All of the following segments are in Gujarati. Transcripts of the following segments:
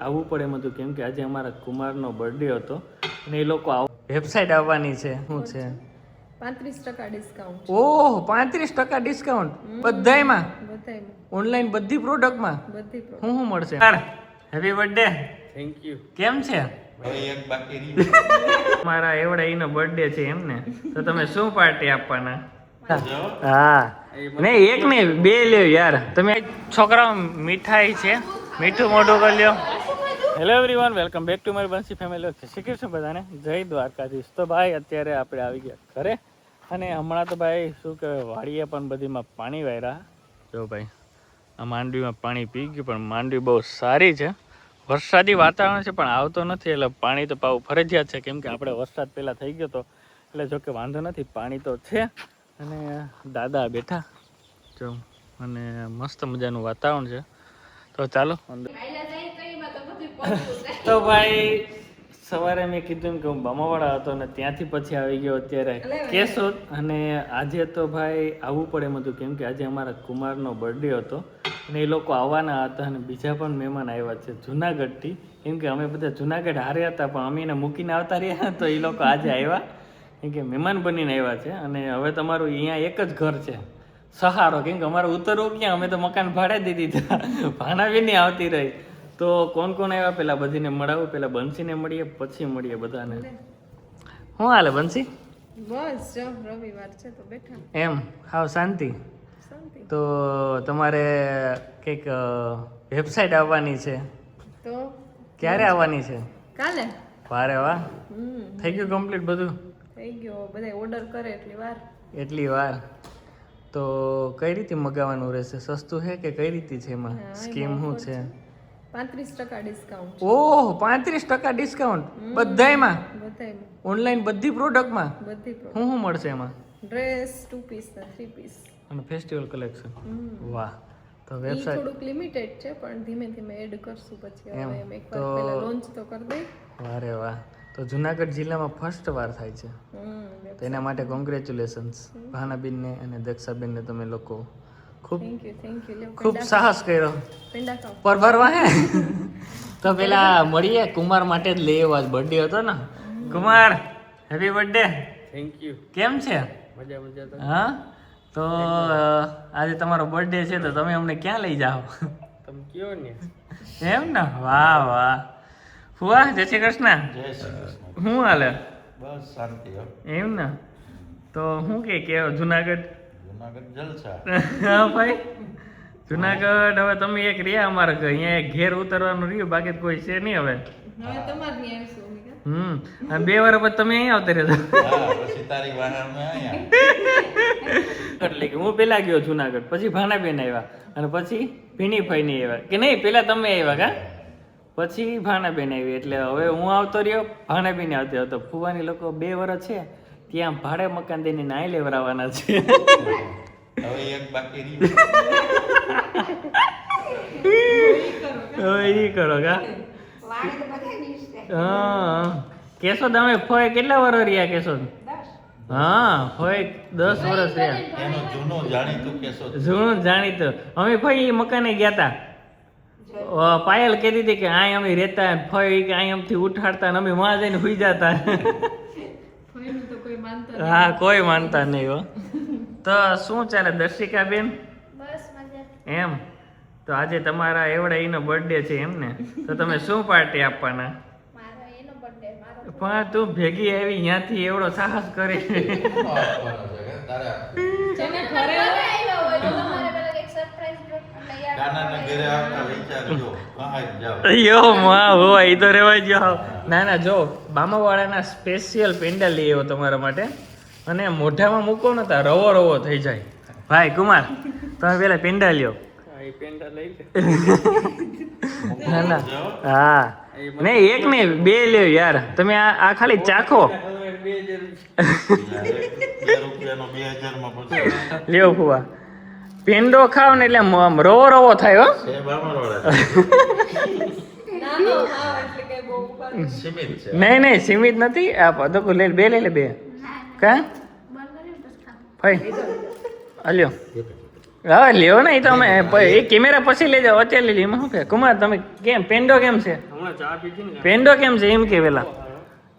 આવવું પડે એમ હતું કેમ કે આજે અમારા કુમારનો બર્થડે હતો અને એ લોકો વેબસાઇટ આવવાની છે. શું છે? 35% ડિસ્કાઉન્ટ. ઓહ, 35% ડિસ્કાઉન્ટ બધાયમાં, બધાયમાં, ઓનલાઈન બધી પ્રોડક્ટમાં. બધી પ્રોડક્ટ. શું મળશે? Happy birthday. Thank you. કેમ છે? હવે એક બાકી રહ્યું. મારા એવડા એનો બર્થડે છે એમ ને, તો તમે શું પાર્ટી આપવાના? હા, નહીં એક નહીં, બે લ્યો યાર. તમે છોકરાઓ મીઠાઈ છે, મીઠું મોઢું કરી લ્યો. Hello everyone, welcome back to મારી બંસી ફેમિલી. શીખી છું બધાને, જય દ્વારકાધીશ. તો ભાઈ અત્યારે આપણે આવી ગયા ઘરે અને હમણાં તો ભાઈ શું કહેવાય, વાડીએ પણ બધીમાં પાણી વાર્યા. જો ભાઈ આ માંડવીમાં પાણી પી ગયું, પણ માંડવી બહુ સારી છે. વરસાદી વાતાવરણ છે પણ આવતો નથી, એટલે પાણી તો પાવું ફરજિયાત છે કેમ કે આપણે વરસાદ પહેલાં થઈ ગયો હતો, એટલે જો કે વાંધો નથી, પાણી તો છે. અને દાદા બેઠા જો, અને મસ્ત મજાનું વાતાવરણ છે. તો ચાલો અંદર. તો ભાઈ સવારે મેં કીધું કે હું બામાવાડા હતો ને ત્યાંથી પછી આવી ગયો અત્યારે કેશોદ. અને આજે તો ભાઈ આવવું પડે એમ હતું કેમ કે આજે અમારા કુમારનો બર્થડે હતો અને એ લોકો આવવાના હતા અને બીજા પણ મહેમાન આવ્યા છે જુનાગઢથી, કેમ કે અમે બધા જુનાગઢ હારે હતા પણ અમે એને મૂકીને આવતા રહ્યા, તો એ લોકો આજે આવ્યા કેમ કે મહેમાન બનીને આવ્યા છે. અને હવે તમારું અહીંયા એક જ ઘર છે સહારો, કેમ કે અમારે ઉતરવું ક્યાં, અમે તો મકાન ભાડે દીધી હતા, ભાણાવી નહીં આવતી રહી. તો કોણ કોણ આવ્યા પેલા બધીને મળાવું, પેલા બંસીને મળીએ પછી મળીએ બધાને. શું હાલે બંસી? બસ જો રવિવાર છે તો બેઠા. એમ હાવ શાંતિ? શાંતિ. તો તમારે કંઈક વેબસાઇટ આવવાની છે, તો ક્યારે આવવાની છે? કાલે. વારે વાહ, થઈ ગયું કમ્પ્લીટ બધું? થઈ ગયો, બધા ઓર્ડર કરે એટલી વાર. તો કઈ રીતે મગાવવાનું રહેશે? સસ્તું છે કે કઈ રીતે છે? એમાં સ્કીમ શું છે? 35% ડિસ્કાઉન્ટ. ઓહ, 35% ડિસ્કાઉન્ટ બધાયમાં, બધાયમાં, ઓનલાઈન બધી પ્રોડક્ટમાં. બધી પ્રોડક્ટ. શું શું મળશે એમાં? ડ્રેસ 2 પીસ ને 3 પીસ અને ફેસ્ટિવલ કલેક્શન. વાહ. તો ઈ વેબસાઇટ થોડુંક લિમિટેડ છે પણ ધીમે ધીમે એડ કરશું પછી. એમ. હવે એમ એકવાર તો પહેલા લોન્ચ તો કરી દઈ. વારે વાહ. તો જુનાગઢ જિલ્લામાં ફર્સ્ટ વાર થાય છે, તો એના માટે કોંગ્રેચ્યુલેશન્સ ભાનાબેનને અને દક્ષાબેનને. તમે લોકો ખૂબ થેન્ક યુ. ખૂબ સાહસ કર્યો. પેંડા ખાઓ. પરભરવા હે. તો પેલા મળીએ, કુમાર માટે જ લઈ આવ્યા, બર્થડે હતો ને. Kumar happy birthday. Thank you. કેમ છે? મજા મજા. હા, તો આજે તમારો બર્થડે છે તો તમે અમને ક્યાં લઈ જાઓ? તમે કયો ને. એમ ને? વાહ વાહ. ફુવા જય શ્રી કૃષ્ણ. જય શ્રી કૃષ્ણ. શું હાલે? બસ શાંતિ હો. એમ ને? તો શું કે જુનાગઢ? જુનાગઢ જલસા. હા ભાઈ, જુનાગઢ હવે તમે એક રહ્યા અમારા ઘર, અહીંયા એક ઘેર ઉતરવાનું રહ્યું, બાકી કોઈ છે નહીં હવે. હવે તમારી આવીશું. અને 2 વાર પછી તમે અહીંયા આવતા રહેતા. હા, પછી તારી વાહન મેં અહીંયા. એટલે કે હું પેલા ગયો જુનાગઢ, પછી ભાનાબેન આવ્યા અને પછી ભીણીભાઈ ની આવ્યા, કે નહીં પેલા તમે આવ્યા કા, પછી ભાનાબેન આવી, એટલે હવે હું આવતો રહ્યો, ભાનાબેન આવતી હતો. ફુવાની લોકો 2 વર્ષ છે ત્યાં ભાડે મકાન દઈને નાઈ લેવરાવાના છે. હવે એક બાકી રહ્યું. હવે ઈ કરો કા. હા, કેશોદ અમે ફોય કેટલા વર્ષ રહ્યા કેશોદ? હા, ફોય 10 વર્ષ રહ્યા. એનો જૂનો જાણીતું કેસો. જૂનું જાણીતું. અમે ફોઈ ઈ મકાને ગયા તા, પાયલ કહેતી હતી કે અહીં અમે રહેતા, ફોઈ કે અહીં અમથી ઉઠાડતા ને અમે માં જઈને સુઈ જતા. હા, કોઈ માનતા નહીં હો. તો શું ચાલે દર્શિકા બેન? બસ મજા. એમ, તો આજે તમારા એવડા એનો બર્થડે છે એમ ને, તો તમે શું પાર્ટી આપવાના? મારો એનો બર્થડે. મારો પણ તું ભેગી આવી ત્યાંથી એવડો સાહસ કરી. જેને ઘરે આવ્યા હોય તો તમારે પેલા એક સરપ્રાઈઝ તૈયાર કાનાના ઘરે આવતા વિચારજો. હા જાઓ. યો માં હોય ઈ તો રેવાય ગયો. ના ના, જો બામાવાળાના સ્પેશિયલ પેંડા લઈ આવ્યો તમારા માટે, અને મોઢામાં મૂકો ને તો રવો રવો થઈ જાય. ભાઈ કુમાર, તમે પેલા પેંડા લ્યો. ના ના, હા નહીં એક નહીં, 2 લ્યો યાર. તમે આ ખાલી ચાખો. રૂપિયાનો 2000 માં પછી લ્યો ફુવા, પેંડો ખાવ ને એટલે આમ રવો રવો થાય હો. છે બામણવાળા. નાનો ભાવ એટલે કે બહુ ઉપર. સીમિત છે. નહીં નહીં, સીમિત નથી. આ પદકો લે, 2 લઈ લે, 2 કા ભાઈ. અલ્યો હવે લ્યો ને એ તો અમે એ કેમેરા પછી લઈ જાઓ અત્યારે લઈ લો એમાં શું કે કુમાર તમે કેમ પેન્ડો કેમ છે પેન્ડો કેમ છે એમ કે પેલા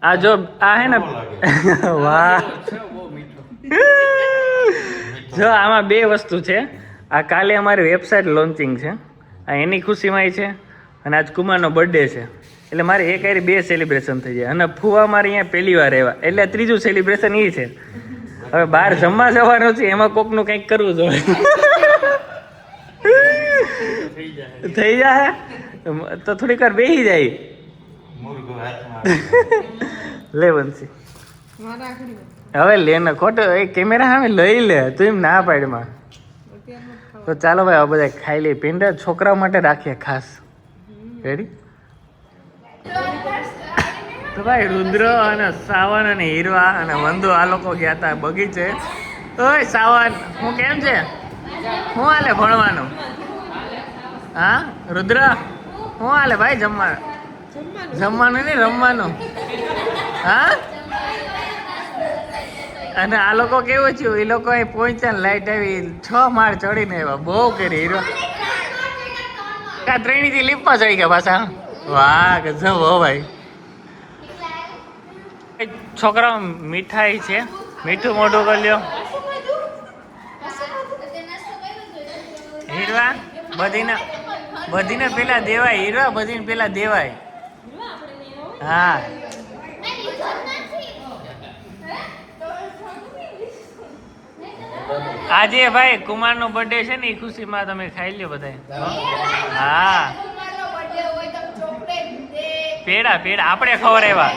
આ જો આ હે ને વાહ જો આમાં બે વસ્તુ છે આ કાલે અમારી વેબસાઇટ લોન્ચિંગ છે આ એની ખુશીમાં છે અને આજ કુમારનો બર્થડે છે એટલે મારે એક હારી બે સેલિબ્રેશન થઈ જાય અને ફુવા મારે અહીંયા પહેલી વાર આવ્યા એટલે ત્રીજું સેલિબ્રેશન એ છે હવે બહાર જમવા જવાનું છે એમાં કોકનું કંઈક કરવું જોઈએ થઈ જાય તો થોડીક વાર બેસી જાય મુર્ગો હાથમાં લે બંસી હવે લે ને ખોટો એ કેમેરા સામે લઈ લે તું એમ ના પાડમાં તો ચાલો ભાઈ હવે બધા ખાઈ લઈએ પેંડા છોકરાઓ માટે રાખીએ ખાસ રેડી તો ભાઈ રુદ્ર અને સાવન અને હીરવા અને વંદુ આ લોકો ગયા હતા બગીચે ઓય સાવન હું કેમ છે હું હાલે ભણવાનું હા રુદ્ર હું હાલે ભાઈ જમવાનું નહીં રમવાનું હા અને આ લોકો કેવું થયું એ લોકો અહીં પહોંચ્યા લાઈટ આવી 6 માળ ચડીને આવ્યા બહુ કરી હીરો કા ત્રણથી લીપમાં ચડી ગયા પાછા વાહ ગજબ હો ભાઈ છોકરાઓ મીઠાઈ છે મીઠું મોઢું કરી લ્યો હીરવા બધીને પેલા દેવાય હીરવા બધીને પેલા દેવાય હા આજે ભાઈ કુમારનો બર્થડે છે ને એ ખુશીમાં તમે ખાઈ લ્યો બધા હા પેડા આપણે ખવડાવ્યા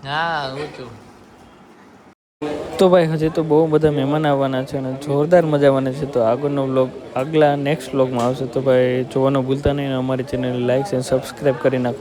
હા ઊંચું તો ભાઈ હજી તો બહુ બધા મહેમાન આવવાના છે અને જોરદાર મજા આવવાના છે તો આગળનો વ્લોગ આગલા નેક્સ્ટ વ્લોગમાં આવશે તો ભાઈ જોવાનું ભૂલતા નહીં અમારી ચેનલ લાઈક અને સબસ્ક્રાઈબ કરી નાખો.